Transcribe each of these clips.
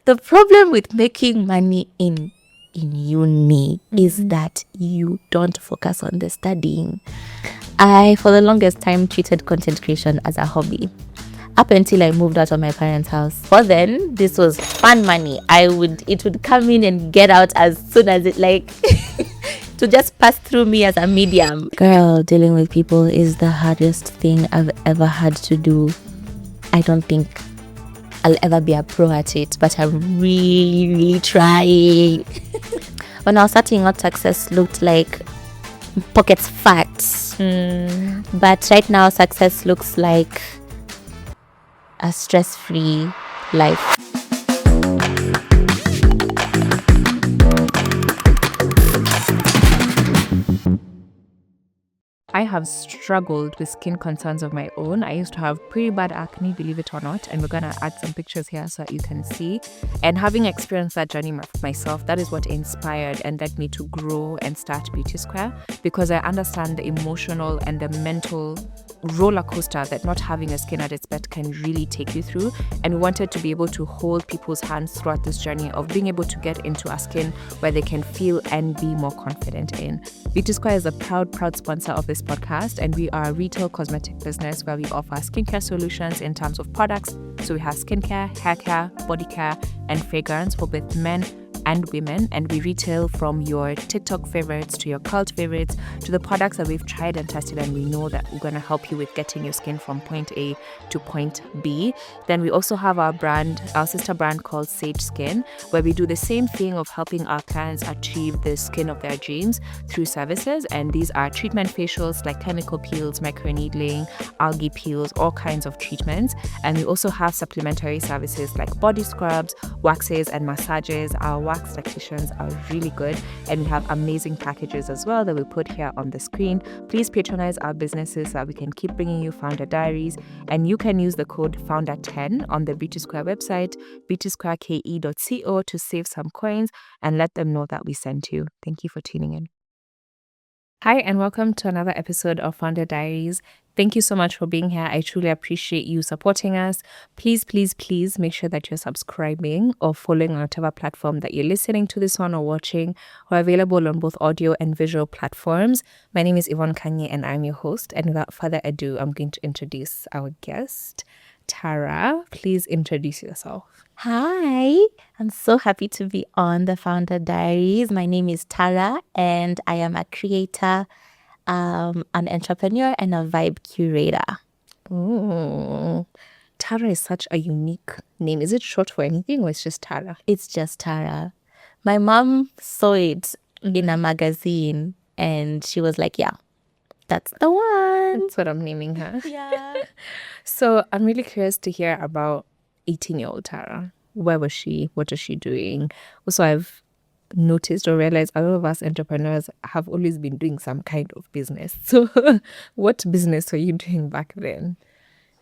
The problem with making money in uni is that you don't focus on the studying. I, for the longest time, treated content creation as a hobby. Up until I moved out of my parents' house. For then, this was fun money. It would come in and get out as soon as it to just pass through me as a medium. Girl, dealing with people is the hardest thing I've ever had to do. I don't think I'll ever be a pro at it, but I'm really trying. When I was starting out, success looked like pockets fat. But right now, success looks like a stress-free life. I have struggled with skin concerns of my own. I used to have pretty bad acne, believe it or not, and we're gonna add some pictures here so that you can see. And having experienced that journey myself, that is what inspired and led me to grow and start Beauty Square, because I understand the emotional and the mental roller coaster that not having a skin at its best can really take you through. And we wanted to be able to hold people's hands throughout this journey of being able to get into a skin where they can feel and be more confident in. Beauty Square is a proud sponsor of this podcast, and we are a retail cosmetic business where we offer skincare solutions in terms of products. So we have skincare, hair care, body care, and fragrance for both men and women, and we retail from your TikTok favorites to your cult favorites to the products that we've tried and tested, and we know that we're going to help you with getting your skin from point A to point B. Then we also have our sister brand called Sage Skin, where we do the same thing of helping our clients achieve the skin of their dreams through services. And these are treatment facials like chemical peels, microneedling, algae peels, all kinds of treatments. And we also have supplementary services like body scrubs, waxes, and massages. Our wax tacticians are really good, and we have amazing packages as well that we put here on the screen. Please patronize our businesses so that we can keep bringing you Founder Diaries, and you can use the code FOUNDER10 on the Beauty Square website, beautysquareke.co, to save some coins and let them know that we sent you. Thank you for tuning in. Hi, and welcome to another episode of Founder Diaries. Thank you so much for being here. I truly appreciate you supporting us. Please make sure that you're subscribing or following on whatever platform that you're listening to this on or watching. We're available on both audio and visual platforms. My name is Yvonne Kanye, and I'm your host. And without further ado, I'm going to introduce our guest, Tara. Please introduce yourself. Hi, I'm so happy to be on the Founder Diaries. My name is Tara, and I am a creator, an entrepreneur, and a vibe curator. Tara is such a unique name. Is it short for anything, or it's just Tara? It's just Tara. My mom saw it in a magazine, and she was like, yeah, that's the one. That's what I'm naming her. Yeah. So I'm really curious to hear about 18-year-old Tara. Where was she? What is she doing? Also, I've noticed or realized a lot of us entrepreneurs have always been doing some kind of business. So what business were you doing back then?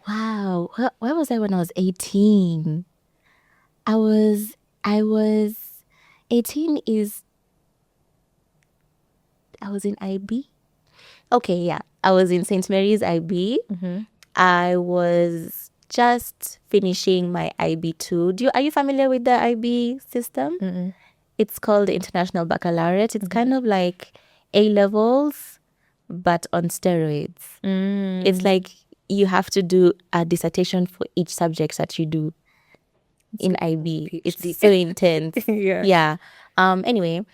Wow. Where was I when I was 18? I was 18 I was in IB. Okay, yeah. I was in St. Mary's IB. I was just finishing my IB2. Are you familiar with the IB system? It's called the International Baccalaureate. It's kind of like A-levels, but on steroids. It's like you have to do a dissertation for each subject that you do in IB. It's so intense. Yeah. Anyway,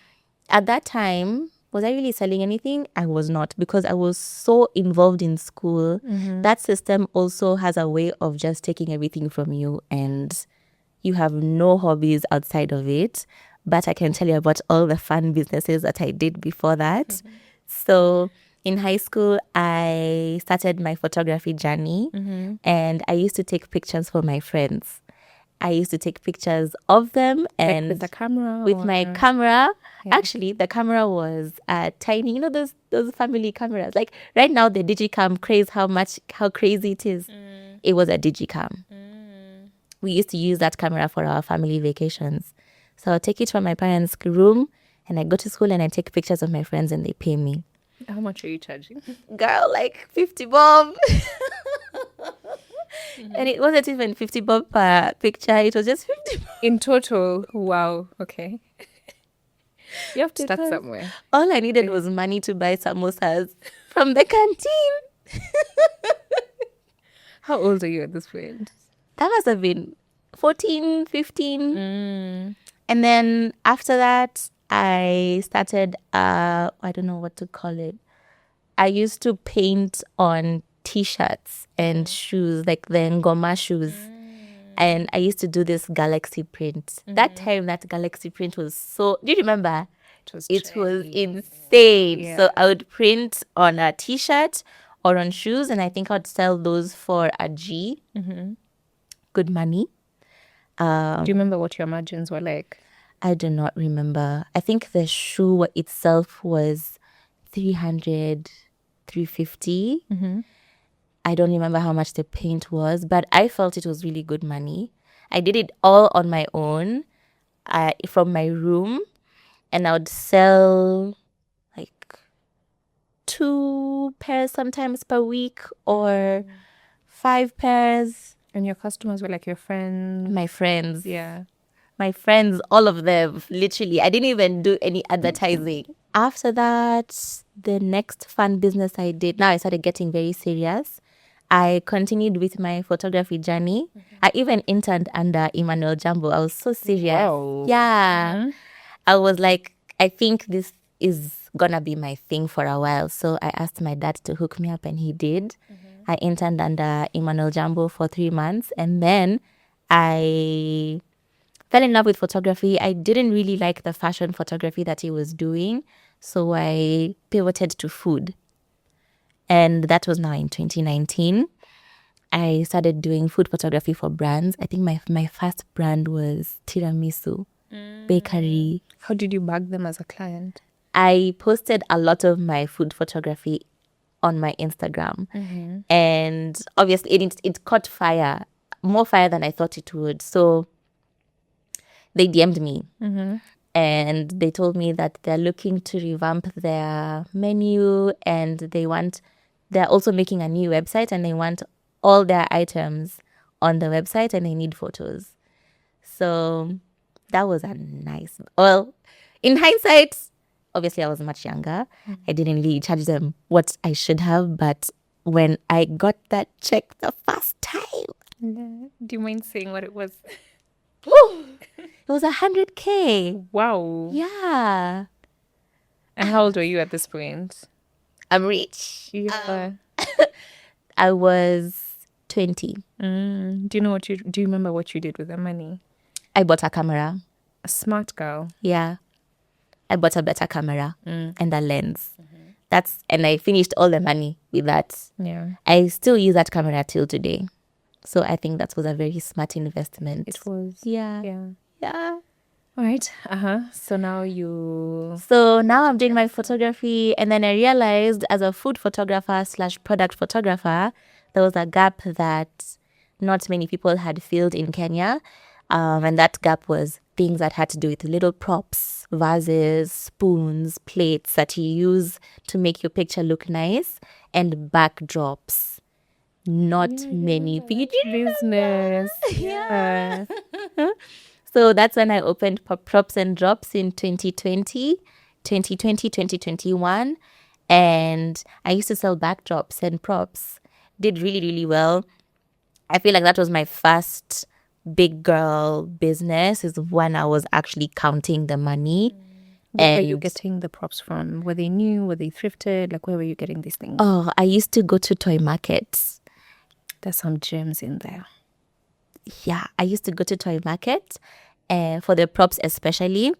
at that time, was I really selling anything? I was not, because I was so involved in school. That system also has a way of just taking everything from you, and you have no hobbies outside of it. But I can tell you about all the fun businesses that I did before that. So in high school, I started my photography journey, and I used to take pictures for my friends. I used to take pictures of them, and with the camera. With my camera. Yeah. Actually, the camera was tiny. Those family cameras. Like right now, the Digicam craze. How crazy it is. It was a Digicam. We used to use that camera for our family vacations. So I'll take it from my parents' room, and I go to school and I take pictures of my friends, and they pay me. How much are you charging? Girl, like 50 bob. And it wasn't even 50 bob per picture. It was just 50 bob. In total, wow. Okay. You have to start Because somewhere. all I needed was money to buy samosas from the canteen. How old are you at this point? That must have been 14, 15. Mm. And then after that, I started, I don't know what to call it. I used to paint on T-shirts and shoes, like the Ngoma shoes. And I used to do this galaxy print. That time, that galaxy print was so... Do you remember? It was insane. Yeah. So I would print on a T-shirt or on shoes, and I think I'd sell those for a G. Good money. Do you remember what your margins were like? I do not remember. I think the shoe itself was 300, 350. I don't remember how much the paint was, but I felt it was really good money. I did it all on my own from my room, and I would sell like 2 pairs sometimes per week or 5 pairs. And your customers were like your friends? My friends. Yeah. My friends, all of them, literally. I didn't even do any advertising. After that, the next fun business I did, now I started getting very serious. I continued with my photography journey. I even interned under Emmanuel Jumbo. I was so serious. Wow. Yeah. I was like, I think this is gonna be my thing for a while. So I asked my dad to hook me up, and he did. I interned under Emmanuel Jumbo for 3 months, and then I fell in love with photography. I didn't really like the fashion photography that he was doing, so I pivoted to food. And that was now in 2019. I started doing food photography for brands. I think my first brand was Tiramisu Bakery. How did you bag them as a client? I posted a lot of my food photography on my Instagram. And obviously it caught fire, more fire than I thought it would. So they DM'd me and they told me that they're looking to revamp their menu, and they're also making a new website, and they want all their items on the website, and they need photos. So that was a nice... Well, in hindsight, obviously I was much younger. I didn't really charge them what I should have, but when I got that check the first time, Do you mind saying what it was? it was 100K. Wow. Yeah. And how old were you at this point? I'm rich. Yeah. I was 20. Do you remember what you did with the money? I bought a camera. A smart girl. Yeah. I bought a better camera and a lens. And I finished all the money with that. Yeah. I still use that camera till today. So I think that was a very smart investment. It was. Yeah. Yeah. All right. So now So now I'm doing my photography, and then I realized as a food photographer / product photographer, there was a gap that not many people had filled in Kenya. And that gap was things that had to do with little props, vases, spoons, plates that you use to make your picture look nice, and backdrops. Not many people. business. Yeah. So that's when I opened Props and Drops in 2020, 2021. And I used to sell backdrops and props. Did really, really well. I feel like that was my first big girl business, is when I was actually counting the money. Where were you getting the props from? Were they new? Were they thrifted? Like, where were you getting these things? Oh, I used to go to toy markets. There's some gems in there. Yeah, I used to go to toy markets for the props especially.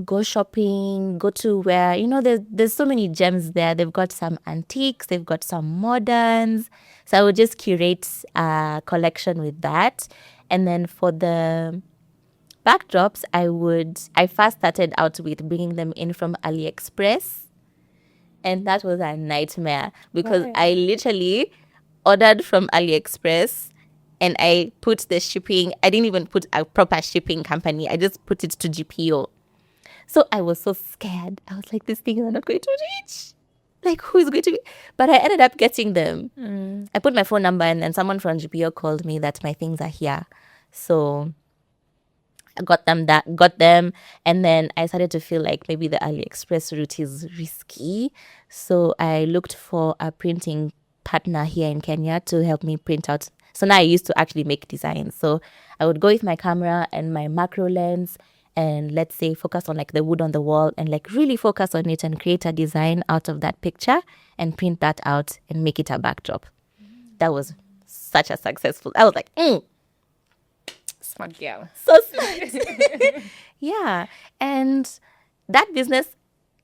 Go shopping, go to where, there's so many gems there. They've got some antiques, they've got some moderns. So I would just curate a collection with that. And then for the backdrops, I first started out with bringing them in from AliExpress. And that was a nightmare because I literally ordered from AliExpress and I put the shipping. I didn't even put a proper shipping company. I just put it to GPO. So I was so scared. I was like, these things are not going to reach. Like, who is going to be? But I ended up getting them. I put my phone number and then someone from GPO called me that my things are here. So I got them, and then I started to feel like maybe the AliExpress route is risky. So I looked for a printing partner here in Kenya to help me print out. So now I used to actually make designs. So I would go with my camera and my macro lens and let's say focus on like the wood on the wall and like really focus on it and create a design out of that picture and print that out and make it a backdrop. That was such a successful. I was like, Smart girl. so smart. Yeah. And that business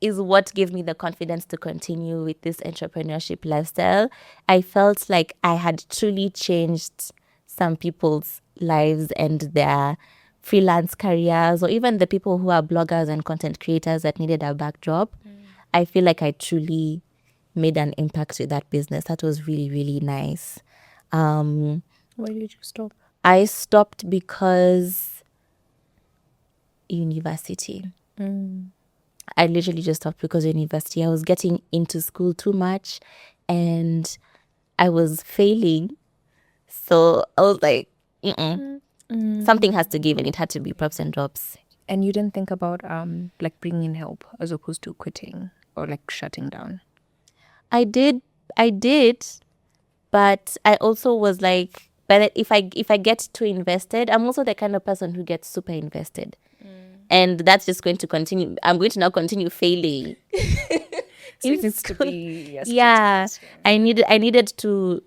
is what gave me the confidence to continue with this entrepreneurship lifestyle. I felt like I had truly changed some people's lives and their freelance careers, or even the people who are bloggers and content creators that needed a backdrop. I feel like I truly made an impact with that business. That was really, really nice. Why did you stop? I stopped because university. I literally just stopped because of university. I was getting into school too much and I was failing. So I was like, something has to give, and it had to be props and drops. And you didn't think about like bringing in help as opposed to quitting or like shutting down? I did, but I also was like, but if I get too invested, I'm also the kind of person who gets super invested. And that's just going to continue. I'm going to now continue failing. So it needs to be Yeah, I needed to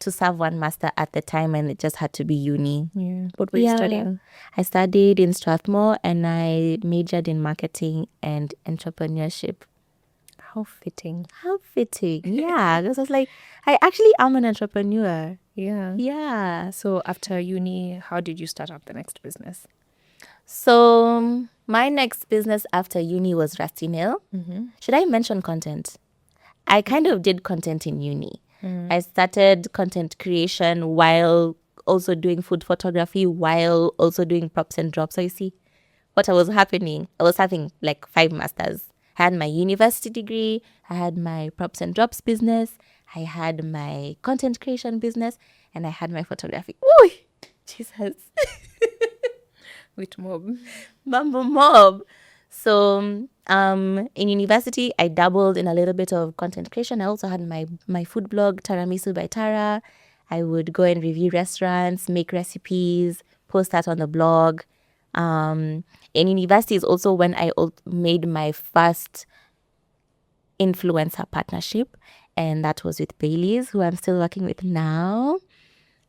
serve one master at the time, and it just had to be uni. Yeah. What were you studying? I studied in Strathmore, and I majored in marketing and entrepreneurship. How fitting. How fitting! Yeah, because I was like, I actually am an entrepreneur. Yeah. Yeah. So after uni, how did you start up the next business? So my next business after uni was Rusty Nail. Should I mention content? I kind of did content in uni. I started content creation while also doing food photography, while also doing props and drops. So you see what I was happening. I was having like 5 masters. I had my university degree. I had my props and drops business. I had my content creation business, and I had my photography. Ooh, Jesus. With mob. Mambo mob. So in university, I dabbled in a little bit of content creation. I also had my food blog, Tiramisu by Tara. I would go and review restaurants, make recipes, post that on the blog. In university is also when I made my first influencer partnership, and that was with Bailey's, who I'm still working with now.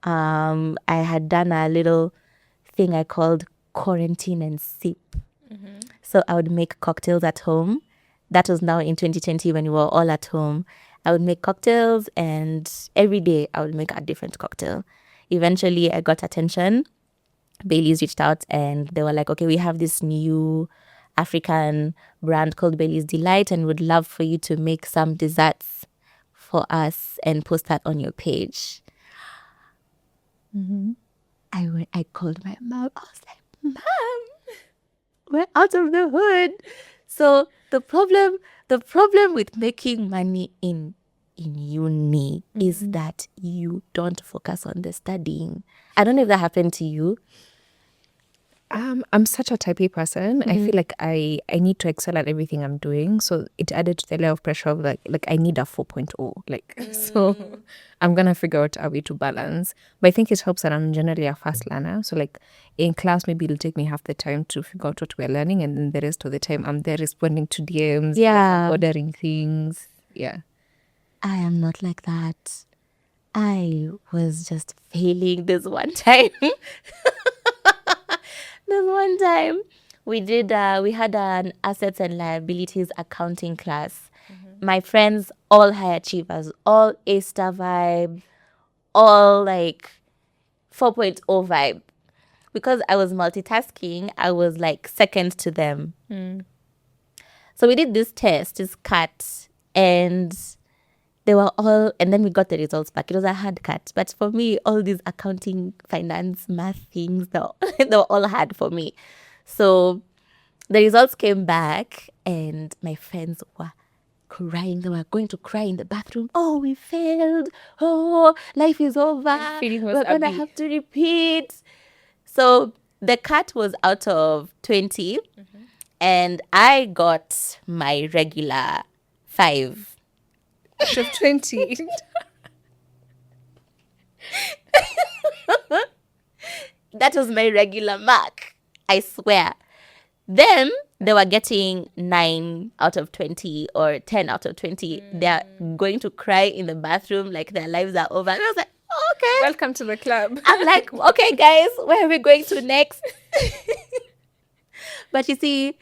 I had done a little thing I called quarantine and sip. So I would make cocktails at home. That was now in 2020 when we were all at home. I would make cocktails, and every day I would make a different cocktail. Eventually I got attention. Bailey's reached out and they were like, okay, we have this new African brand called Bailey's Delight, and would love for you to make some desserts for us and post that on your page. I called my mom. I was like, Mom, we're out of the hood. So the problem with making money in uni is that you don't focus on the studying. I don't know if that happened to you. I'm such a type A person. I feel like I need to excel at everything I'm doing. So it added to the layer of pressure of like I need a 4.0. Like so I'm gonna figure out a way to balance. But I think it helps that I'm generally a fast learner. So like in class maybe it'll take me half the time to figure out what we're learning, and then the rest of the time I'm there responding to DMs, ordering things. Yeah. I am not like that. I was just failing this one time. This one time we had an assets and liabilities accounting class. My friends, all high achievers, all A-star vibe, all like 4.0 vibe. Because I was multitasking, I was like second to them. So we did this test, this cut, and they were all, and then we got the results back. It was a hard cut. But for me, all these accounting, finance, math things, they were all hard for me. So the results came back, and my friends were crying. They were going to cry in the bathroom. Oh, we failed. Oh, life is over. Feeling was We're going to happy. have to repeat. So the cut was out of 20 and I got my regular 5. Out of 20. That was my regular mark. I swear. Then they were getting 9 out of 20 or 10 out of 20. They're going to cry in the bathroom like their lives are over. And I was like, oh, okay. Welcome to the club. I'm like, okay, guys, where are we going to next? But you see,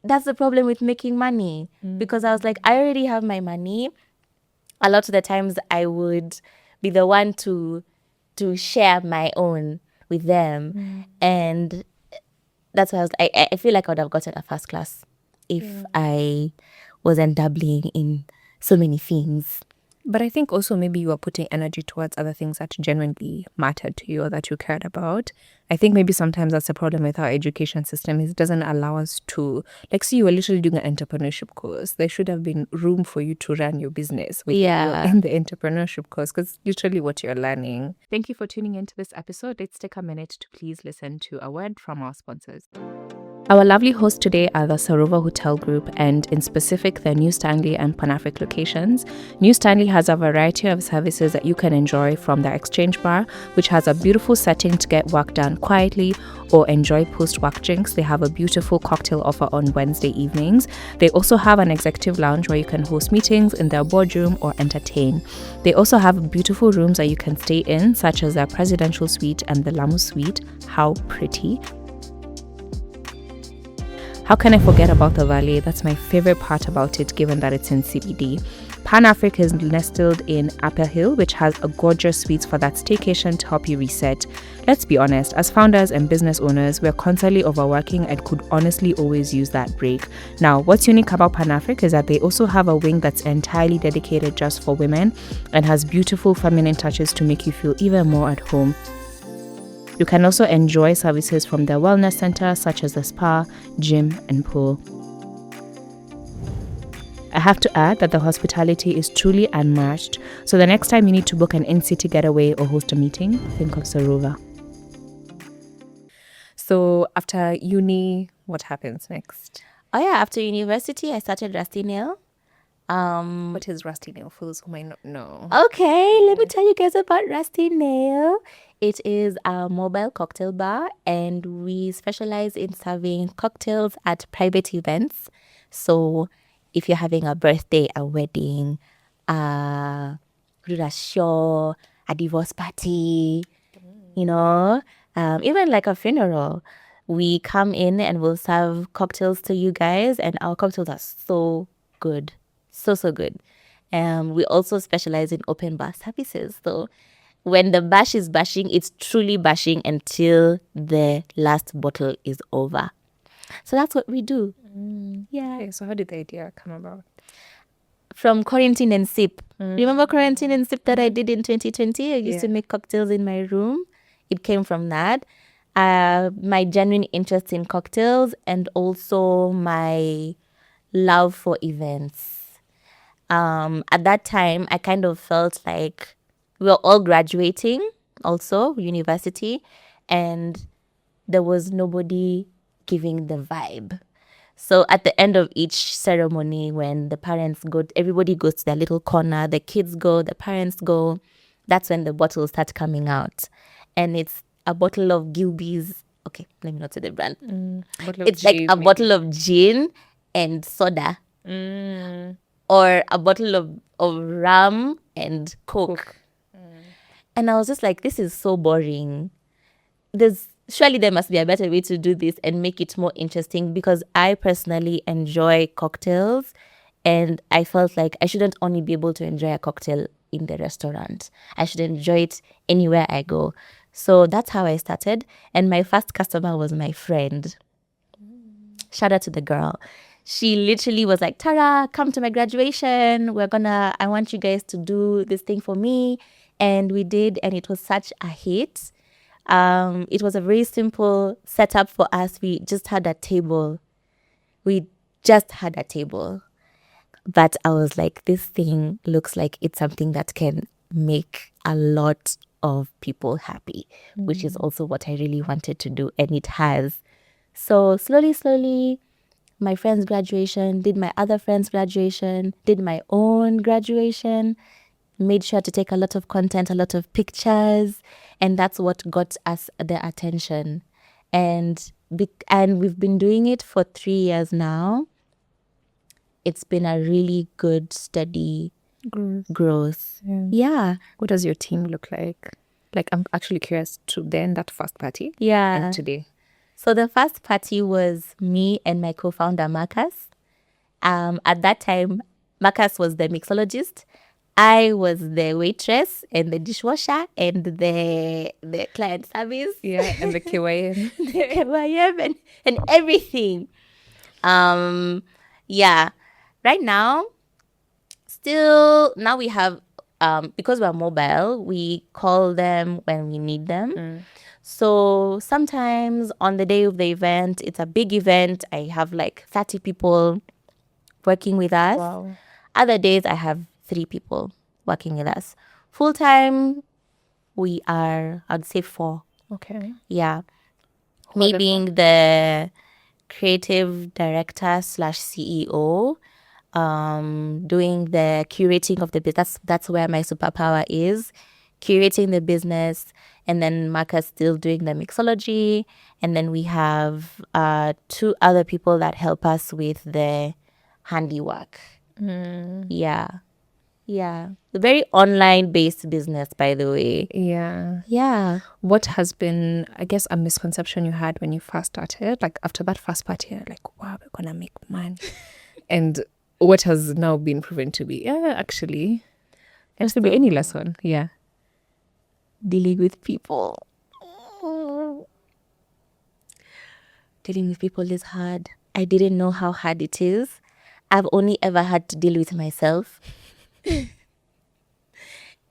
that's the problem with making money. Because I was like, I already have my money. A lot of the times I would be the one to share my own with them. And that's why I feel like I would have gotten a first class if I wasn't dabbling in so many things. But I think also maybe you are putting energy towards other things that genuinely mattered to you or that you cared about. I think maybe sometimes that's the problem with our education system is it doesn't allow us to, like, see, you were literally doing an entrepreneurship course. There should have been room for you to run your business with in the entrepreneurship course because literally what you're learning. Thank you for tuning into this episode. Let's take a minute to please listen to a word from our sponsors. Our lovely hosts today are the Sarova Hotel Group and in specific the New Stanley and Panafric locations. New Stanley has a variety of services that you can enjoy from their exchange bar, which has a beautiful setting to get work done quietly or enjoy post-work drinks. They have a beautiful cocktail offer on Wednesday evenings. They also have an executive lounge where you can host meetings in their boardroom or entertain. They also have beautiful rooms that you can stay in, such as their presidential suite and the Lamu suite. How pretty. How can I forget about the Valley? That's my favorite part about it, given that it's in CBD. Pan Africa is nestled in Upper Hill, which has a gorgeous suites for that staycation to help you reset. Let's be honest, as founders and business owners, we're constantly overworking and could honestly always use that break. Now, what's unique about Pan Africa is that they also have a wing that's entirely dedicated just for women and has beautiful feminine touches to make you feel even more at home. You can also enjoy services from their wellness center, such as the spa, gym, and pool. I have to add that the hospitality is truly unmatched, so the next time you need to book an in-city getaway or host a meeting, think of Sarova. So after uni, what happens next? Oh yeah, after university, I started Rusty Nail. What is Rusty Nail for those who might not know? Okay, let me tell you guys about Rusty Nail. It is a mobile cocktail bar and we specialize in serving cocktails at private events. So if you're having a birthday, a wedding, a show, a divorce party, you know, even like a funeral, we come in and we'll serve cocktails to you guys and our cocktails are so good. So good. We also specialize in open bar services. So when the bash is bashing, it's truly bashing until the last bottle is over. So that's what we do. Yeah. Okay, so how did the idea come about? From quarantine and sip. Remember quarantine and sip that I did in 2020? I used to make cocktails in my room. It came from that. My genuine interest in cocktails and also my love for events. At that time, I kind of felt like we were all graduating also, university, and there was nobody giving the vibe. So at the end of each ceremony, when the parents go, everybody goes to their little corner, the kids go, the parents go, that's when the bottles start coming out. And it's a bottle of Gilbey's. Okay, let me not say the brand. It's like a bottle of gin and soda. Or a bottle of rum and Coke. And I was just like, this is so boring. Surely there must be a better way to do this and make it more interesting because I personally enjoy cocktails and I felt like I shouldn't only be able to enjoy a cocktail in the restaurant. I should enjoy it anywhere I go. So that's how I started. And my first customer was my friend. Shout out to the girl. She literally was like, Tara, come to my graduation. I want you guys to do this thing for me. And we did, and it was such a hit. It was a very simple setup for us. We just had a table. But I was like, this thing looks like it's something that can make a lot of people happy, which is also what I really wanted to do. And it has. So slowly, my friend's graduation, did my other friend's graduation, did my own graduation, made sure to take a lot of content, a lot of pictures, and that's what got us the attention. And we've been doing it for 3 years now. It's been a really good, steady growth. Yeah. What does your team look like? Like, I'm actually curious to then that first party. Yeah. And today. So the first party was me and my co-founder Marcus. At that time, Marcus was the mixologist. I was the waitress and the dishwasher and the client service. Yeah, and the KYM. The KYM and everything. Yeah. Right now, now we have because we're mobile, we call them when we need them. So sometimes on the day of the event, it's a big event. I have like 30 people working with us. Wow. Other days, I have 3 people working with us. Full time, we are, I'd say 4. Okay. Yeah. Me being the creative director / CEO, doing the curating of the business. That's where my superpower is, curating the business. And then Marcus still doing the mixology. And then we have 2 other people that help us with the handiwork. Yeah. A very online based business, by the way. Yeah. What has been, I guess, a misconception you had when you first started? Like after that first party, you're like, wow, we're gonna make money. And what has now been proven to be, actually, it has to be any lesson. Yeah. Dealing with people. Dealing with people is hard. I didn't know how hard it is. I've only ever had to deal with myself.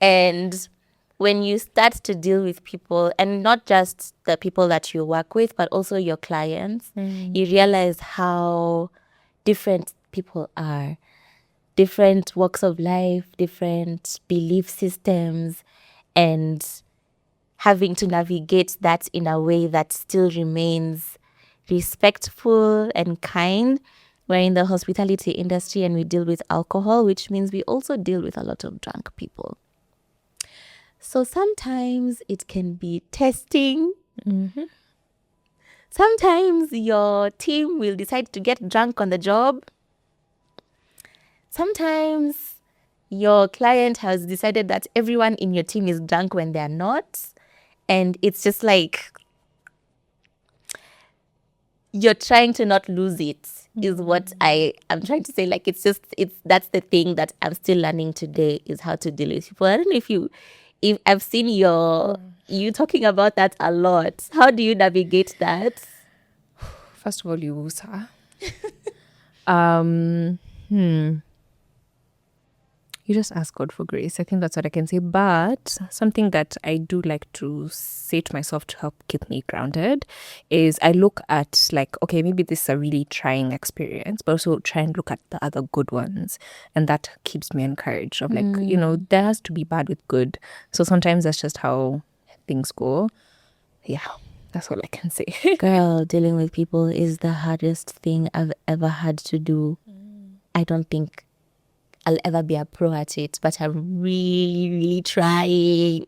And when you start to deal with people, and not just the people that you work with, but also your clients, you realize how different people are. Different walks of life, different belief systems, and having to navigate that in a way that still remains respectful and kind. We're in the hospitality industry and we deal with alcohol, which means we also deal with a lot of drunk people. So sometimes it can be testing. Sometimes your team will decide to get drunk on the job. Sometimes your client has decided that everyone in your team is drunk when they're not. And it's just like you're trying to not lose it, is what I'm trying to say. Like, that's the thing that I'm still learning today, is how to deal with people. I don't know if I've seen you talking about that a lot. How do you navigate that? First of all, you, sir. You just ask God for grace. I think that's what I can say. But something that I do like to say to myself to help keep me grounded is I look at, like, okay, maybe this is a really trying experience, but also try and look at the other good ones. And that keeps me encouraged of, like, there has to be bad with good. So sometimes that's just how things go. Yeah, that's all I can say. Girl, dealing with people is the hardest thing I've ever had to do. I don't think I'll ever be a pro at it, but I'm really, really trying.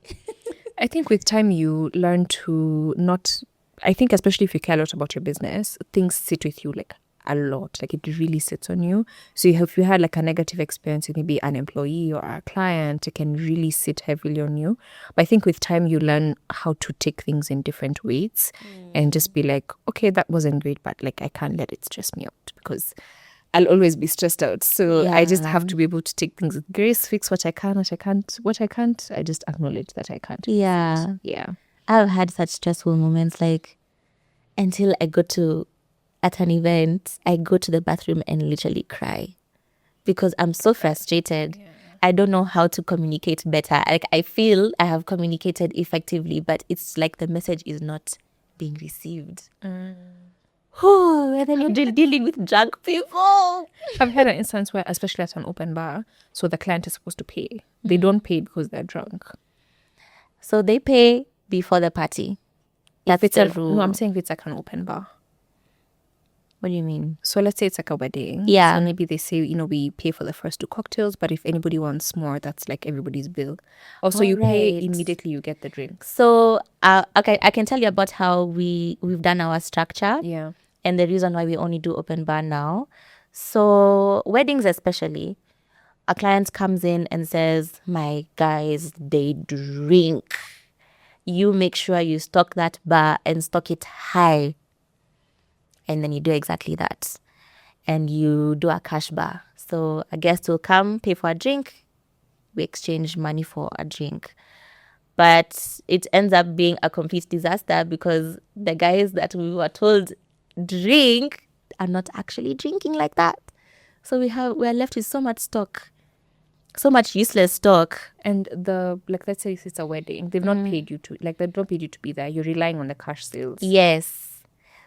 I think with time you learn to not, I think especially if you care a lot about your business, things sit with you like a lot, like it really sits on you. So if you had like a negative experience with maybe an employee or a client, it can really sit heavily on you. But I think with time you learn how to take things in different weights and just be like, okay, that wasn't great, but like I can't let it stress me out because I'll always be stressed out. So I just have to be able to take things with grace, fix what I can, what I can't, I just acknowledge that I can't. Yeah. Yeah. I've had such stressful moments, like until I go to, at an event, I go to the bathroom and literally cry because I'm so frustrated. Yeah. I don't know how to communicate better. Like, I feel I have communicated effectively, but it's like the message is not being received. And then you're dealing with drunk people. I've had an instance where, especially at an open bar, so the client is supposed to pay. They don't pay because they're drunk. So they pay before the party. That's If it's the rule. no, I'm saying if it's like an open bar. What do you mean? So let's say it's like a wedding. Yeah. So maybe they say, we pay for the first 2 cocktails, but if anybody wants more, that's like everybody's bill. Also, you pay Alright. immediately, you get the drinks. So okay, I can tell you about how we've done our structure. Yeah. And the reason why we only do open bar now. So weddings especially, a client comes in and says, my guys, they drink. You make sure you stock that bar and stock it high. And then you do exactly that. And you do a cash bar. So a guest will come, pay for a drink. We exchange money for a drink. But it ends up being a complete disaster because the guys that we were told drink are not actually drinking like that. So we're left with so much stock, so much useless stock. And let's say it's a wedding, they've not paid you to, they've not paid you to be there. You're relying on the cash sales. Yes.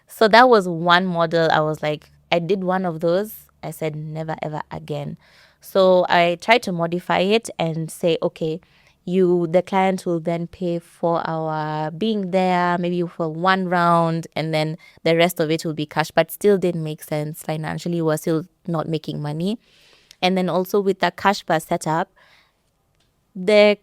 So that was one model. I was like, I did one of those. I said, never, ever again. So I tried to modify it and say, okay, the client will then pay for our being there, maybe for one round, and then the rest of it will be cash, but still didn't make sense financially. We're still not making money. And then also with the cash bar setup, the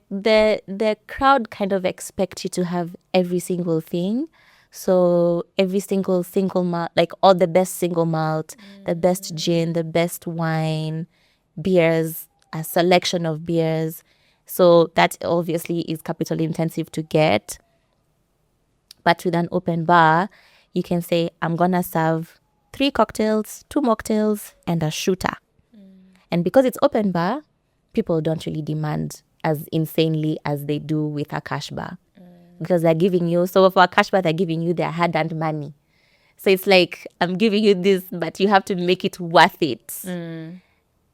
crowd kind of expect you to have every single thing. So every single malt, like all the best single malt, the best gin, the best wine, beers, a selection of beers. So that obviously is capital intensive to get. But with an open bar, you can say, I'm going to serve 3 cocktails, 2 mocktails, and a shooter. And because it's open bar, people don't really demand as insanely as they do with a cash bar. Because they're giving you, so for a cash bar, they're giving you their hard-earned money. So it's like, I'm giving you this, but you have to make it worth it.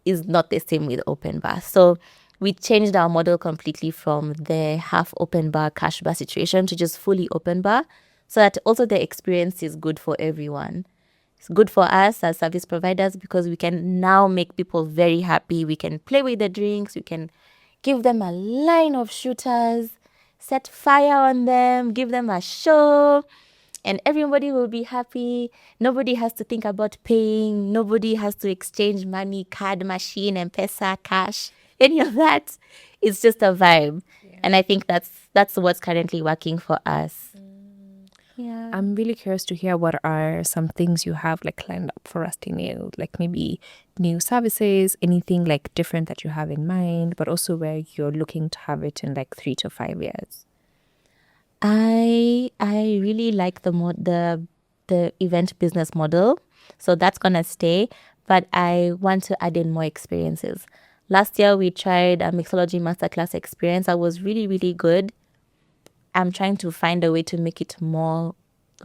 Is not the same with open bar. So we changed our model completely from the half open bar, cash bar situation to just fully open bar, so that also the experience is good for everyone. It's good for us as service providers because we can now make people very happy. We can play with the drinks. We can give them a line of shooters, set fire on them, give them a show, and everybody will be happy. Nobody has to think about paying. Nobody has to exchange money, card machine, M-Pesa, cash, any of that. It's just a vibe. Yeah. And I think that's what's currently working for us. Yeah. I'm really curious to hear what are some things you have lined up for us to nail, maybe new services, anything different that you have in mind, but also where you're looking to have it in 3 to 5 years. I really like the event business model, so that's gonna stay. But I want to add in more experiences. Last year we tried a mixology masterclass experience. I was really, really good. I'm trying to find a way to make it more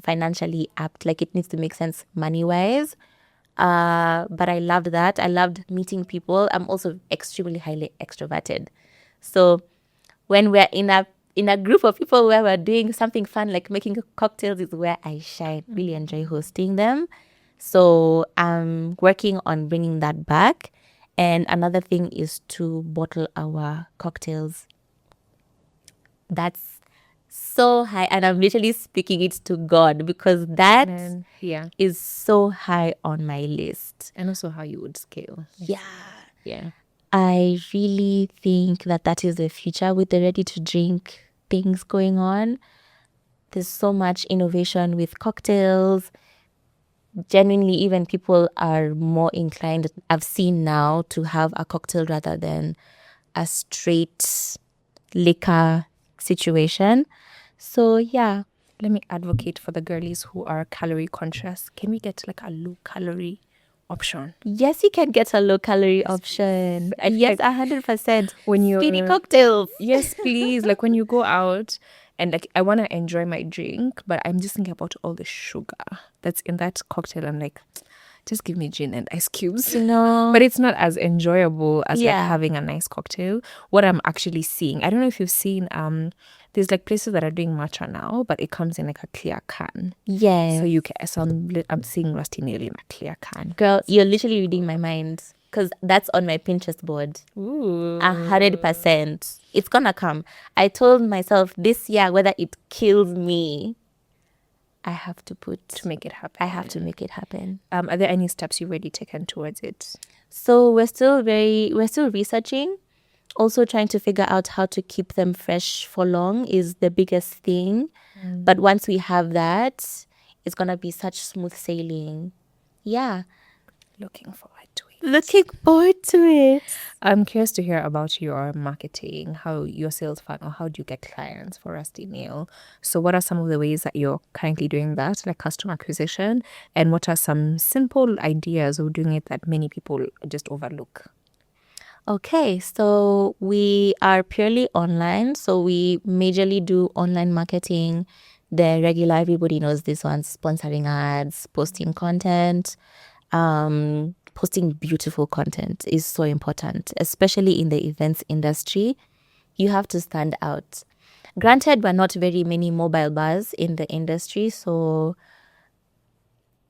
financially apt. It needs to make sense money-wise. But I loved that. I loved meeting people. I'm also extremely highly extroverted. So when we're in a group of people where we're doing something fun, like making cocktails, is where I shine. Really enjoy hosting them. So I'm working on bringing that back. And another thing is to bottle our cocktails. That's so high, and I'm literally speaking it to God because that is so high on my list. And also how you would scale. Yeah. I really think that is the future with the ready to drink things going on. There's so much innovation with cocktails. Genuinely, even people are more inclined, I've seen now, to have a cocktail rather than a straight liquor situation. So yeah, let me advocate for the girlies who are calorie conscious. Can we get a low calorie option? Yes, you can get a low calorie option. Yes, 100%. When you skinny cocktails. Yes, please. When you go out and I want to enjoy my drink, but I'm just thinking about all the sugar that's in that cocktail. I'm just give me gin and ice cubes. But it's not as enjoyable as having a nice cocktail. What I'm actually seeing, I don't know if you've seen There's like places that are doing matcha now, but it comes in like a clear can. Yeah. So I'm seeing Rusty Nail in a clear can. Girl, you're literally reading my mind because that's on my Pinterest board. Ooh. 100%. It's gonna come. I told myself this year, whether it kills me, I have to make it happen. I have to make it happen. Are there any steps you've already taken towards it? So we're still researching. Also trying to figure out how to keep them fresh for long is the biggest thing. But once we have that, it's gonna be such smooth sailing. Yeah. Looking forward to it. Looking forward to it. I'm curious to hear about your marketing, how your sales funnel, how do you get clients for Rusty Nail? So what are some of the ways that you're currently doing that, like customer acquisition? And what are some simple ideas of doing it that many people just overlook? Okay, so we are purely online. So we majorly do online marketing. The regular, everybody knows this one, sponsoring ads, posting content. Posting beautiful content is so important, especially in the events industry. You have to stand out. Granted, we're not very many mobile bars in the industry, so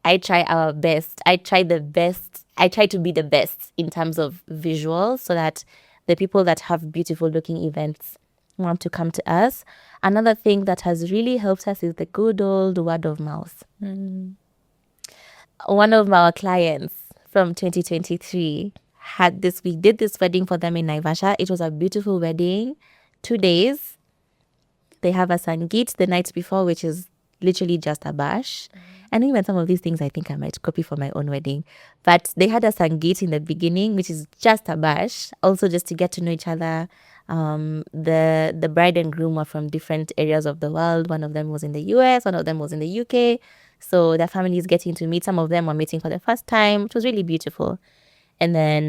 I try our best. I try to be the best in terms of visuals so that the people that have beautiful looking events want to come to us. Another thing that has really helped us is the good old word of mouth. One of our clients from 2023 we did this wedding for them in Naivasha. It was a beautiful wedding, 2 days. They have a Sangeet the night before, which is literally just a bash. And even some of these things I think I might copy for my own wedding. But they had a Sangeet in the beginning, which is just a bash, also just to get to know each other. The bride and groom were from different areas of the world. One of them was in the US, one of them was in the UK. So their families getting to meet. Some of them were meeting for the first time. It was really beautiful. And then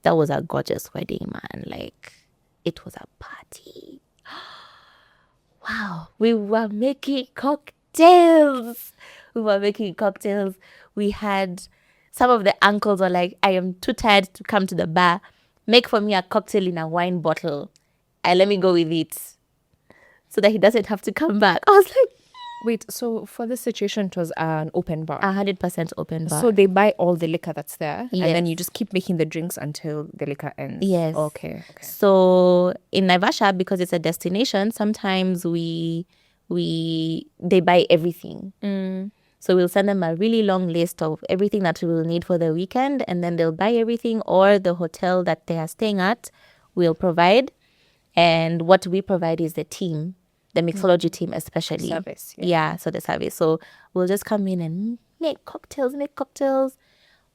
that was a gorgeous wedding, man. Like, it was a party. Wow. We were making cocktails. We had some of the uncles were like, I am too tired to come to the bar. Make for me a cocktail in a wine bottle. Let me go with it so that he doesn't have to come back. I was like, wait, so for this situation, it was an open bar? 100% open bar. So they buy all the liquor that's there, yes. And then you just keep making the drinks until the liquor ends? Yes. Okay. So in Naivasha, because it's a destination, sometimes they buy everything. So we'll send them a really long list of everything that we will need for the weekend, and then they'll buy everything, or the hotel that they are staying at will provide. And what we provide is the team, the mixology team especially. Service. Yeah, so the service. So we'll just come in and make cocktails,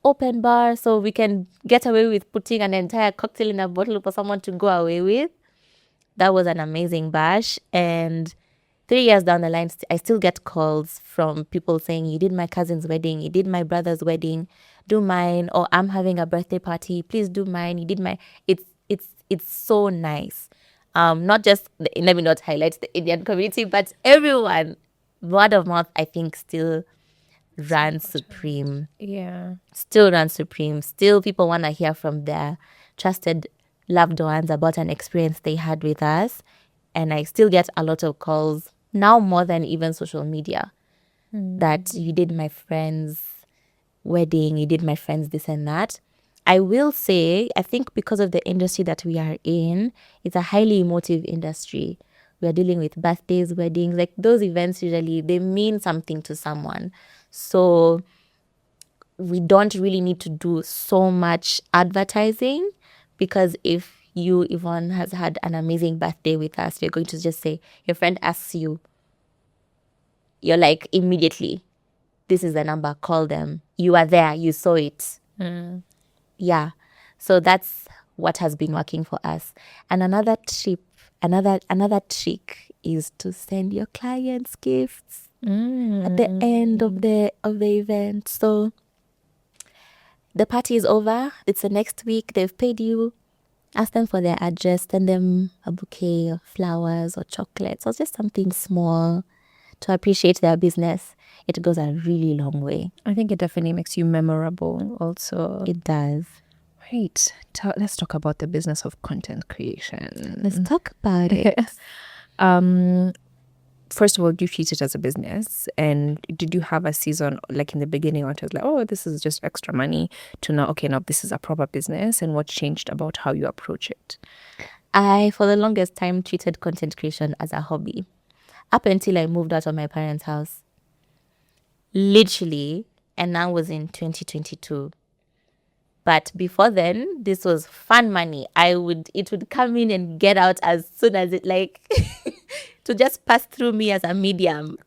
open bar, so we can get away with putting an entire cocktail in a bottle for someone to go away with. That was an amazing bash. And 3 years down the line, I still get calls from people saying, you did my cousin's wedding, you did my brother's wedding, do mine, or I'm having a birthday party, please do mine, you did my... It's so nice. Not just, let me not highlight the Indian community, but everyone. Word of mouth, I think, still runs supreme. Yeah. Still runs supreme. Still people want to hear from their trusted loved ones about an experience they had with us. And I still get a lot of calls, now more than even social media, that you did my friend's wedding, you did my friend's this and that. I will say, I think because of the industry that we are in, it's a highly emotive industry. We are dealing with birthdays, weddings, like those events usually, they mean something to someone. So we don't really need to do so much advertising, because if you, Yvonne, has had an amazing birthday with us, you're going to just say, your friend asks you, you're like, immediately, this is the number, call them. You are there, you saw it. Yeah. So that's what has been working for us. And another trick is to send your clients gifts at the end of the event. So the party is over, it's the next week, they've paid you. Ask them for their address, send them a bouquet of flowers or chocolates or just something small to appreciate their business. It goes a really long way. I think it definitely makes you memorable also. It does. Right. Let's talk about the business of content creation. Let's talk about it. First of all, do you treat it as a business? And did you have a season like in the beginning where it was like, oh, this is just extra money to now, okay, now this is a proper business? And what changed about how you approach it? I, for the longest time, treated content creation as a hobby up until I moved out of my parents' house. Literally, and now was in 2022. But before then, this was fun money. It would come in and get out as soon as it like to just pass through me as a medium.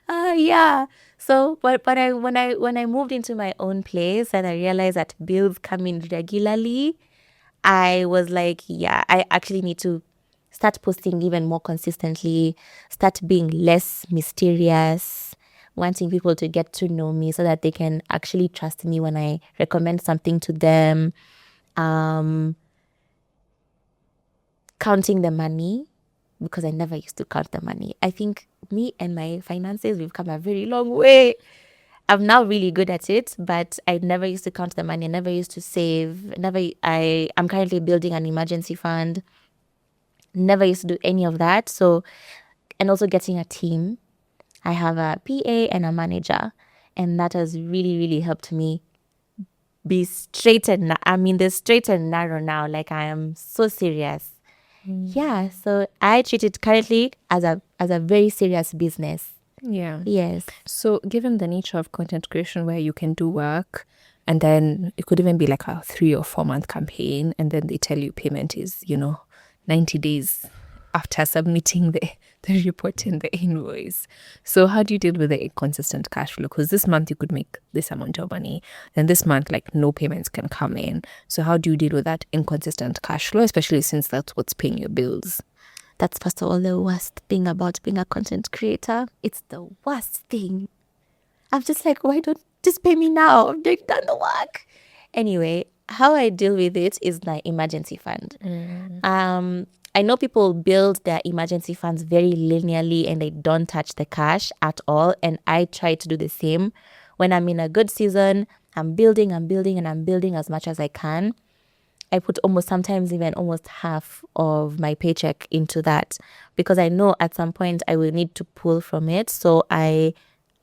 Yeah. So, but when I moved into my own place and I realized that bills come in regularly, I was like, yeah, I actually need to start posting even more consistently, start being less mysterious, wanting people to get to know me so that they can actually trust me when I recommend something to them. Counting the money, because I never used to count the money. I think me and my finances, we've come a very long way. I'm now really good at it, but I never used to count the money. I never used to save. I'm currently building an emergency fund. Never used to do any of that. So, and also getting a team. I have a PA and a manager, and that has really, really helped me be straight and the straight and narrow now. Like I am so serious. Yeah, so I treat it currently as a very serious business. Yeah. Yes. So given the nature of content creation where you can do work and then it could even be like a 3 or 4 month campaign and then they tell you payment is, 90 days after submitting the report and the invoice. So how do you deal with the inconsistent cash flow? Because this month you could make this amount of money. Then this month, like no payments can come in. So how do you deal with that inconsistent cash flow, especially since that's what's paying your bills? That's first of all the worst thing about being a content creator. It's the worst thing. I'm just like, why don't just pay me now? I've done the work. Anyway, how I deal with it is my emergency fund. I know people build their emergency funds very linearly and they don't touch the cash at all. And I try to do the same. When I'm in a good season, I'm building, and I'm building as much as I can. I put sometimes even almost half of my paycheck into that because I know at some point I will need to pull from it. So I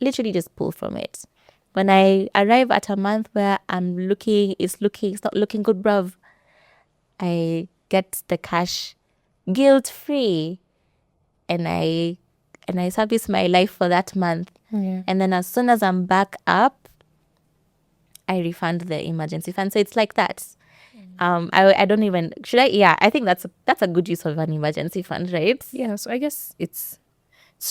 literally just pull from it. When I arrive at a month where it's not looking good, bruv, I get the cash guilt-free and I service my life for that month. Yeah. And then as soon as I'm back up, I refund the emergency fund. So it's like that. I don't even, should I? Yeah, I think that's a good use of an emergency fund, right? Yeah, so I guess it's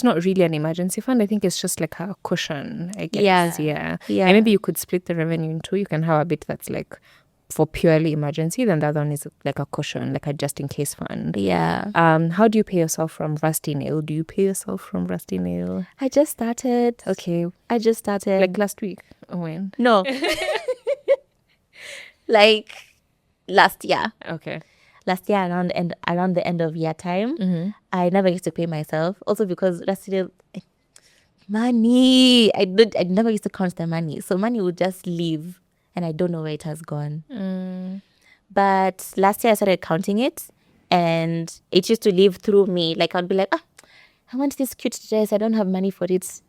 not really an emergency fund. I think it's just like a cushion, I guess. Yeah. And maybe you could split the revenue in two. You can have a bit that's like for purely emergency, then the other one is like a cushion, like a just in case fund. Yeah. How do you pay yourself from Rusty Nail? Do you pay yourself from Rusty Nail? I just started. Okay. I just started. Like last week? When? No. Like last year. Okay. Last year around the end of year time, I never used to pay myself. Also because Rusty Nail, money. I never used to count the money. So money would just leave. And I don't know where it has gone. But last year I started counting it and it used to live through me. Like I'd be like, I want this cute dress. I don't have money for it.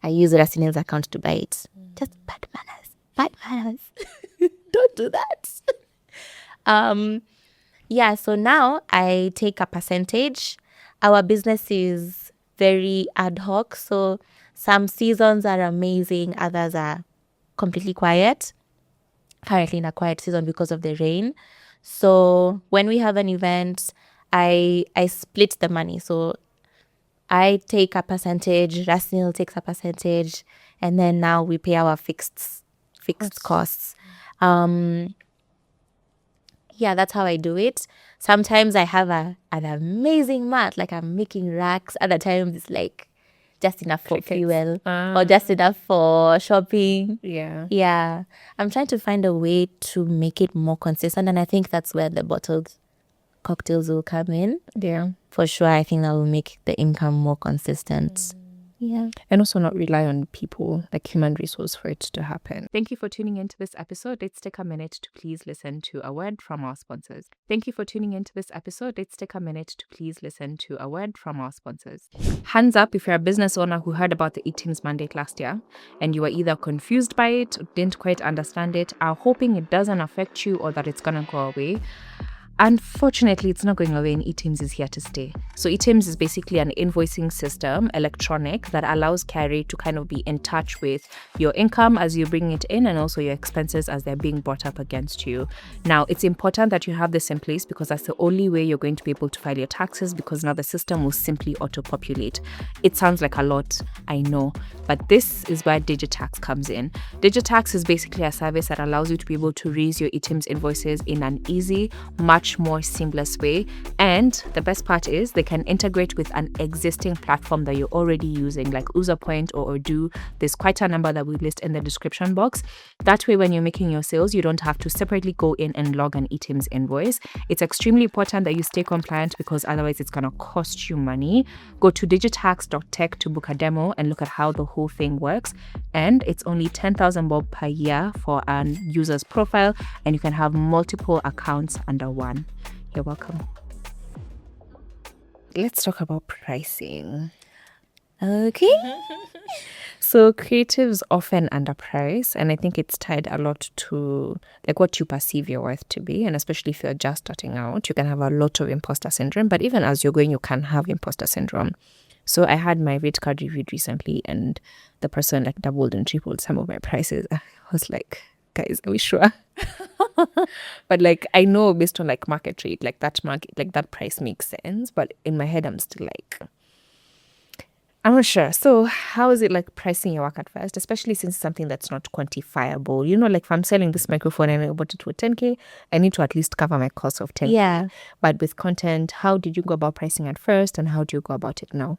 I use Rasinel's account to buy it. Just bad manners. Bad manners. Don't do that. Yeah, so now I take a percentage. Our business is very ad hoc. So some seasons are amazing. Others are completely quiet. Currently in a quiet season because of the rain. So when we have an event, I split the money. So I take a percentage, Rasinil takes a percentage, and then now we pay our fixed costs. Yeah, that's how I do it. Sometimes I have an amazing month, like I'm making racks. Other times it's like just enough for fuel or just enough for shopping. Yeah. I'm trying to find a way to make it more consistent. And I think that's where the bottled cocktails will come in. Yeah. For sure. I think that will make the income more consistent. Yeah. And also not rely on people, like human resource, for it to happen. Thank you for tuning into this episode. Let's take a minute to please listen to a word from our sponsors. Thank you for tuning into this episode. Let's take a minute to please listen to a word from our sponsors. Hands up if you're a business owner who heard about the Eatings mandate last year and you were either confused by it, or didn't quite understand it, are hoping it doesn't affect you or that it's gonna go away. Unfortunately, it's not going away and eTeams is here to stay. So eTeams is basically an invoicing system, electronic, that allows Carrie to kind of be in touch with your income as you bring it in and also your expenses as they're being brought up against you. Now, it's important that you have this in place because that's the only way you're going to be able to file your taxes, because now the system will simply auto-populate. It sounds like a lot, I know, but this is where Digitax comes in. Digitax is basically a service that allows you to be able to raise your eTeams invoices in an easy, much more seamless way. And the best part is they can integrate with an existing platform that you're already using, like UserPoint or Odoo. There's quite a number that we list in the description box. That way, when you're making your sales, you don't have to separately go in and log an eTeams invoice. It's extremely important that you stay compliant because otherwise it's going to cost you money. Go to digitax.tech to book a demo and look at how the whole thing works. And it's only 10,000 bob per year for an user's profile, and you can have multiple accounts under one. You're welcome. Let's talk about pricing. Okay. So creatives often underprice, and I think it's tied a lot to like what you perceive your worth to be. And especially if you're just starting out, you can have a lot of imposter syndrome, but even as you're going, you can have imposter syndrome. So I had my rate card reviewed recently and the person like doubled and tripled some of my prices. I was like, guys, are we sure? But like, I know based on like market rate, like that price makes sense. But in my head, I'm still like, I'm not sure. So how is it like pricing your work at first, especially since it's something that's not quantifiable? You know, like if I'm selling this microphone and I bought it for 10K, I need to at least cover my cost of 10K. Yeah. But with content, how did you go about pricing at first and how do you go about it now?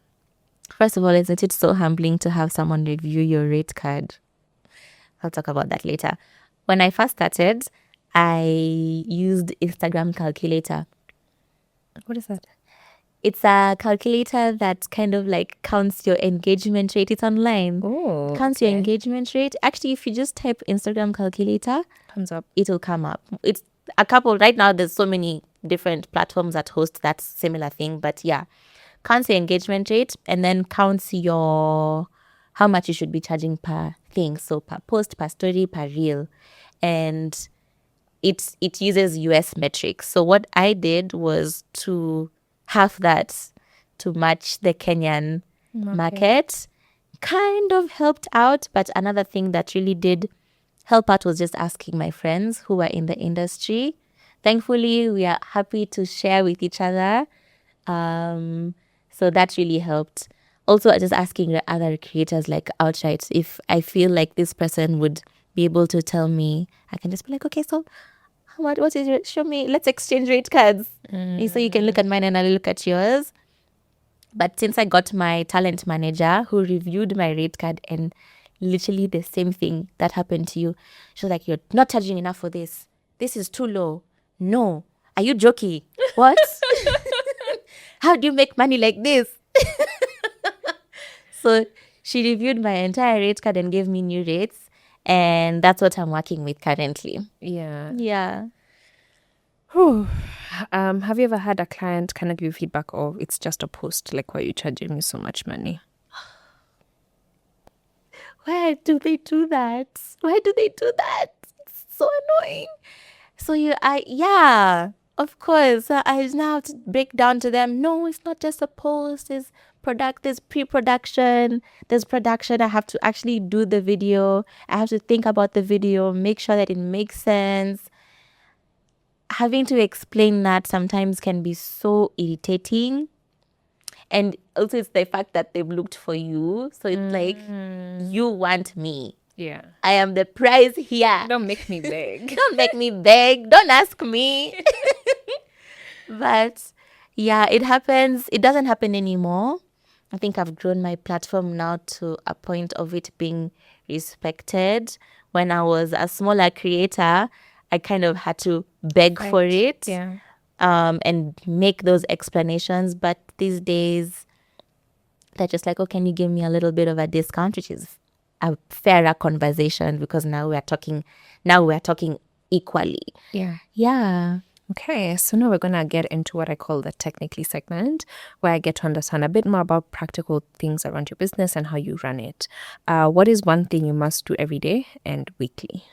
First of all, isn't it so humbling to have someone review your rate card? I'll talk about that later. When I first started, I used Instagram calculator. What is that? It's a calculator that kind of like counts your engagement rate. It's online. Oh, Counts your engagement rate. Actually, if you just type Instagram calculator, comes up. it'll come up. It's a couple. Right now, there's so many different platforms that host that similar thing. But yeah, counts your engagement rate and then counts your how much you should be charging per thing. So per post, per story, per reel. And it uses US metrics. So what I did was to have that to match the Kenyan market. Kind of helped out, but another thing that really did help out was just asking my friends who were in the industry. Thankfully, we are happy to share with each other. So that really helped. Also, just asking the other creators like outright, if I feel like this person would be able to tell me, I can just be like, okay, so what is your, show me, let's exchange rate cards. So you can look at mine and I'll look at yours. But since I got my talent manager who reviewed my rate card and literally the same thing that happened to you, she was like, you're not charging enough for this. This is too low. No. Are you joking? What? How do you make money like this? So she reviewed my entire rate card and gave me new rates. And that's what I'm working with currently. Yeah. Yeah. Have you ever had a client kind of give you feedback of it's just a post, like why are you charging me so much money? Why do they do that? Why do they do that? It's so annoying. So yeah, of course. I now have to break down to them. No, it's not just a post. There's pre-production. There's production. I have to actually do the video. I have to think about the video, make sure that it makes sense. Having to explain that sometimes can be so irritating. And also it's the fact that they've looked for you. So it's like, you want me. Yeah. I am the prize here. Don't make me beg. Don't make me beg. Don't ask me. But yeah, it happens. It doesn't happen anymore. I think I've grown my platform now to a point of it being respected. When I was a smaller creator, I kind of had to beg for it. Yeah. And make those explanations. But these days, they're just like, oh, can you give me a little bit of a discount, which is a fairer conversation because now we're talking equally. Yeah. Okay, so now we're going to get into what I call the technically segment, where I get to understand a bit more about practical things around your business and how you run it. What is one thing you must do every day and weekly?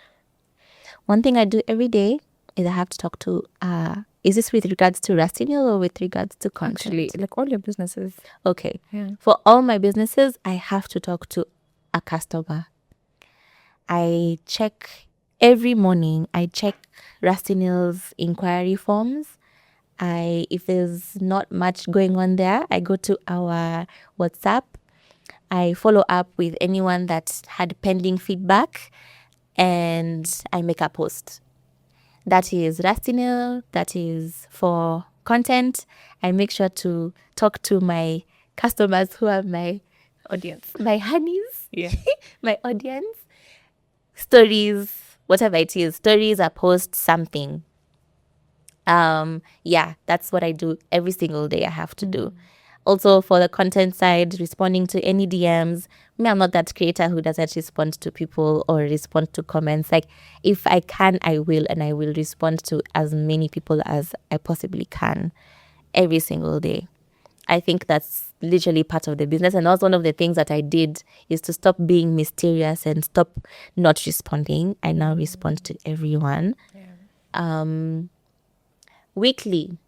One thing I do every day is I have to talk to, is this with regards to Rastinil or with regards to content? Actually, like all your businesses. Okay. Yeah. For all my businesses, I have to talk to a customer. I check every morning, I check Rastinil's inquiry forms. If there's not much going on there, I go to our WhatsApp. I follow up with anyone that had pending feedback and I make a post. That is Rastinil, that is for content. I make sure to talk to my customers who are my Audience. my honeys, Yeah. my audience. Stories, whatever it is, stories, I post something. Yeah, that's what I do every single day. I have to do. Also, for the content side, responding to any DMs. I'm not that creator who doesn't respond to people or respond to comments. Like, if I can, I will, and I will respond to as many people as I possibly can every single day. I think that's literally part of the business. And that's one of the things that I did is to stop being mysterious and stop not responding. I now respond to everyone. Weekly,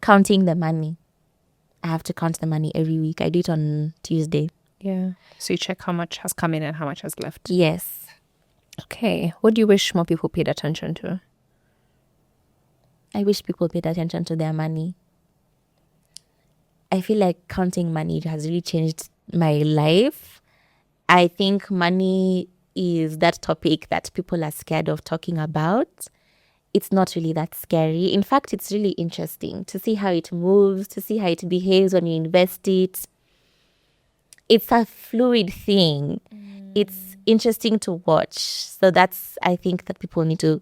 counting the money. I have to count the money every week. I do it on Tuesday. Yeah. So you check how much has come in and how much has left. Yes. Okay. What do you wish more people paid attention to? I wish people paid attention to their money. I feel like counting money has really changed my life. I think money is that topic that people are scared of talking about. It's not really that scary. In fact, it's really interesting to see how it moves, to see how it behaves when you invest it. It's a fluid thing. It's interesting to watch. So that's, I think, that people need to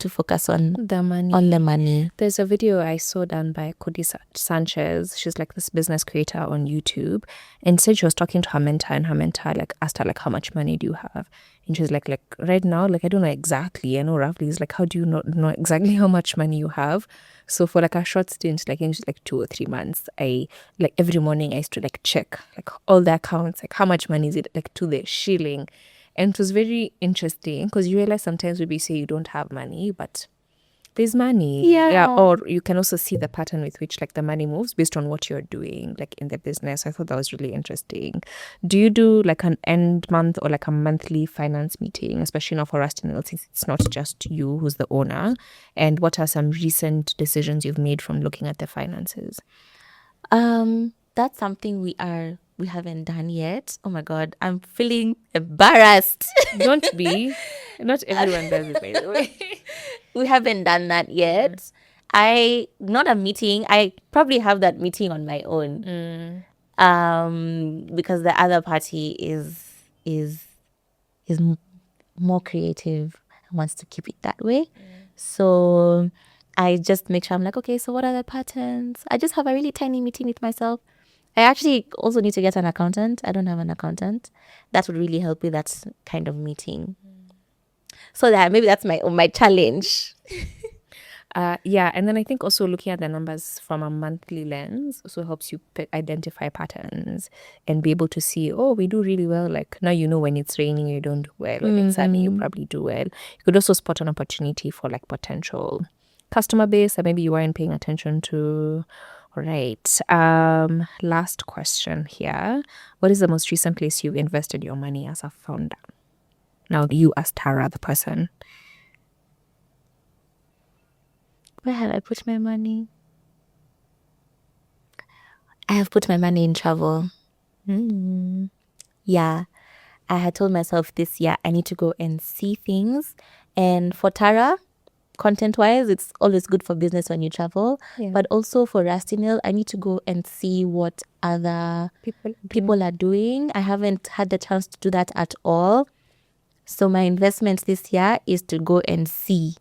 focus on The money. on the money. There's a video I saw done by Cody Sanchez. She's like this business creator on YouTube, and said she was talking to her mentor, and her mentor like asked her like, how much money do you have? And she's like right now, like I don't know exactly. I know roughly. It's like, how do you not know exactly how much money you have? So for like a short stint, like in just like 2 or 3 months, I like every morning I used to like check like all the accounts, like how much money is it like to the shilling. And it was very interesting because you realize sometimes we say you don't have money, but there's money. Yeah. Or you can also see the pattern with which like the money moves based on what you're doing like in the business. I thought that was really interesting. Do you do like an end month or like a monthly finance meeting, especially now for Rastinil, since it's not just you who's the owner? And what are some recent decisions you've made from looking at the finances? That's something we haven't done yet. Oh my God, I'm feeling embarrassed. Don't be. Not everyone does it, by the way. We haven't done that yet. Not a meeting. I probably have that meeting on my own. Because the other party is more creative and wants to keep it that way. So I just make sure I'm like, okay, so what are the patterns? I just have a really tiny meeting with myself. I actually also need to get an accountant. I don't have an accountant. That would really help with that kind of meeting. So that maybe that's my challenge. Yeah, and then I think also looking at the numbers from a monthly lens also helps you identify patterns and be able to see, oh, we do really well. Like now you know when it's raining, you don't do well. When it's sunny, you probably do well. You could also spot an opportunity for like potential customer base that maybe you weren't paying attention to. All right. Last question here. What is the most recent place you've invested your money as a founder? Now you as Tara, the person. Where have I put my money? I have put my money in travel. Yeah. I had told myself this year I need to go and see things. And for Tara, content-wise, it's always good for business when you travel. Yeah. But also for Rastinil, I need to go and see what other people are doing. I haven't had the chance to do that at all. So my investment this year is to go and see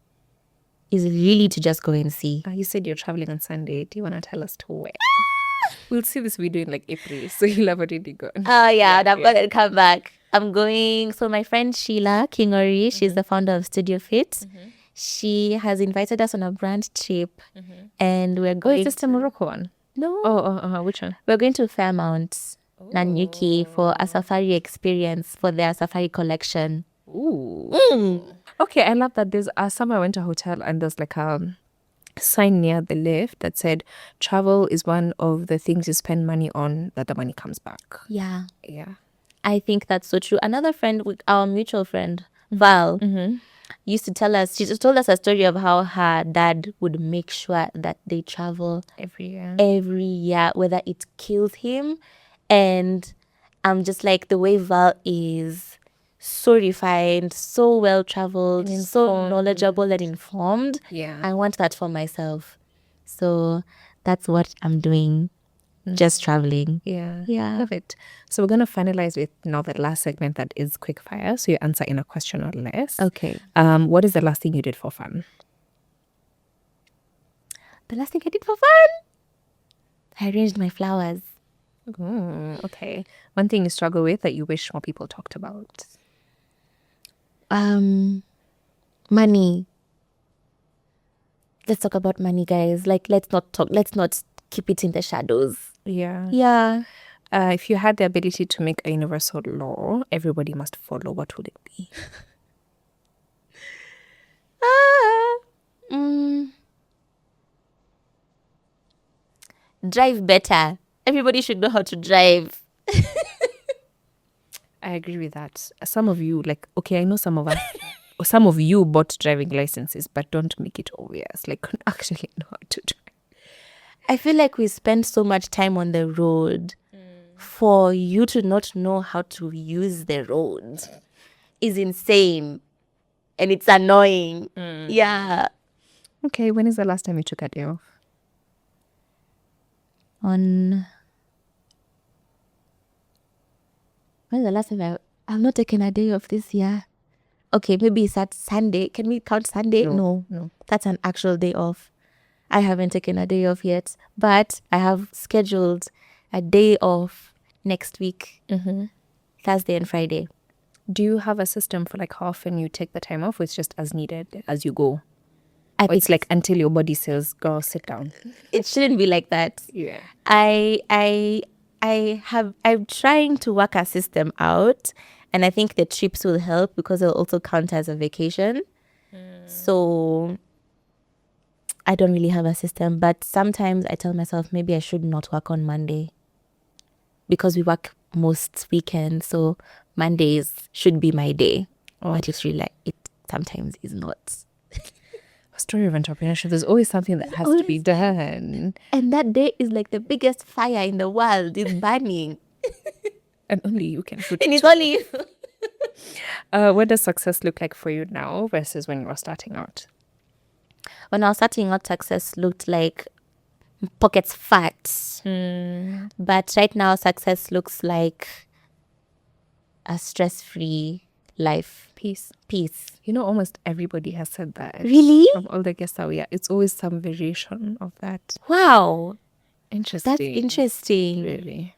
is really to just go and see. You said you're traveling on Sunday. Do you want to tell us to where? We'll see this video in like April, so you'll have already gone. Oh, yeah, and I'm going to come back. I'm going. So my friend Sheila Kingori, she's the founder of Studio Fit. She has invited us on a brand trip, and we're going. Is this the Morocco one? No, Which one? we're going to Fairmount, Nanyuki, for a safari experience for their safari collection. Ooh. Okay, I love that. There's summer I went to a hotel and there's like a sign near the lift that said travel is one of the things you spend money on that the money comes back. Yeah, Yeah. I think that's so true. Another friend, our mutual friend, Val, used to tell us, she just told us a story of how her dad would make sure that they travel every year, whether it kills him. And I'm just like, the way Val is so refined, so well traveled, so knowledgeable and informed. Yeah. I want that for myself. So that's what I'm doing. Just traveling. Yeah. Yeah. Love it. So we're going to finalize with now the last segment that is quickfire. So you answer in a question or less. Okay. What is the last thing you did for fun? The last thing I did for fun, I arranged my flowers. Okay. One thing you struggle with that you wish more people talked about? Money. Let's talk about money, guys. Like, let's not keep it in the shadows. Yeah. Yeah. If you had the ability to make a universal law, everybody must follow, what would it be? Drive better. Everybody should know how to drive. I agree with that. Some of you, like, okay, I know some of us, or some of you bought driving licenses, but don't make it obvious. Like, don't actually know how to drive. I feel like we spend so much time on the road for you to not know how to use the road is insane. And it's annoying. Yeah. Okay, when is the last time you took a day off? When is the last time I've not taken a day off this year? Okay, maybe it's at Sunday. Can we count Sunday? No. That's an actual day off. I haven't taken a day off yet, but I have scheduled a day off next week, Thursday and Friday. Do you have a system for like how often you take the time off? Or it's just as needed as you go? Or it's like until your body says, "Girl, sit down." It shouldn't be like that. Yeah. I'm trying to work a system out, and I think the trips will help because it'll also count as a vacation. So I don't really have a system, but sometimes I tell myself maybe I should not work on Monday because we work most weekends. So Mondays should be my day. But it's really like it sometimes is not. Story of entrepreneurship, there's always something that has to be done. And that day is like the biggest fire in the world. It's burning. And only you can put And it's only you. What does success look like for you now versus when you were starting out? When I was starting out, success looked like pockets fat. But right now, success looks like a stress-free life. Peace. You know, almost everybody has said that. Really? From all the guests that we are, it's always some variation of that. Wow. Interesting. That's interesting. Really.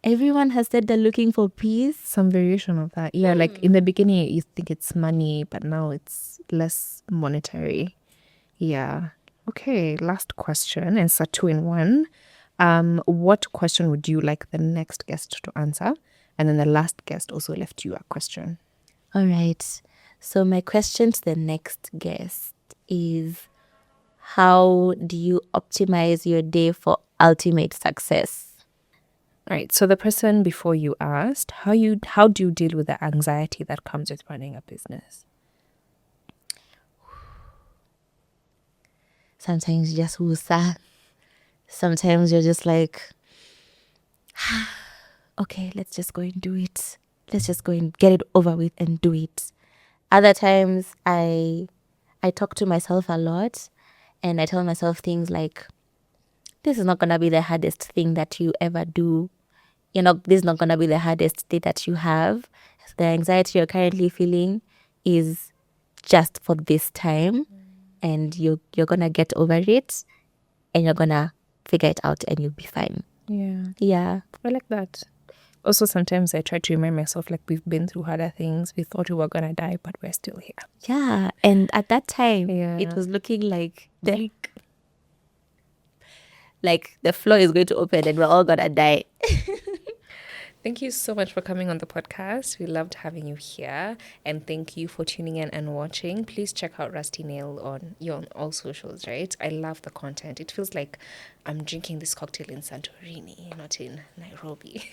Everyone has said they're looking for peace. Some variation of that. Yeah, like in the beginning, you think it's money, but now it's less monetary. Yeah. Okay, last question, and it's a 2-in-1. What question would you like the next guest to answer? And then the last guest also left you a question. All right. So my question to the next guest is, how do you optimize your day for ultimate success? All right. So the person before you asked, how do you deal with the anxiety that comes with running a business? Sometimes you just woosa. Sometimes you're just like, okay, let's just go and do it. Let's just go and get it over with and do it. Other times I talk to myself a lot and I tell myself things like, this is not going to be the hardest thing that you ever do. This is not going to be the hardest day that you have. The anxiety you're currently feeling is just for this time. and you're gonna get over it, and you're gonna figure it out, and you'll be fine. Yeah. Yeah. I like that. Also, sometimes I try to remind myself, like, we've been through harder things. We thought we were going to die, but we're still here. Yeah. And at that time, Yeah. it was looking like the floor is going to open and we're all gonna die. Thank you so much for coming on the podcast. We loved having you here. And thank you for tuning in and watching. Please check out Rusty Nail on all socials, right? I love the content. It feels like I'm drinking this cocktail in Santorini, not in Nairobi.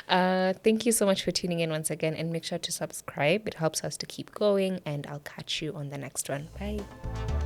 Thank you so much for tuning in once again. And make sure to subscribe. It helps us to keep going. And I'll catch you on the next one. Bye.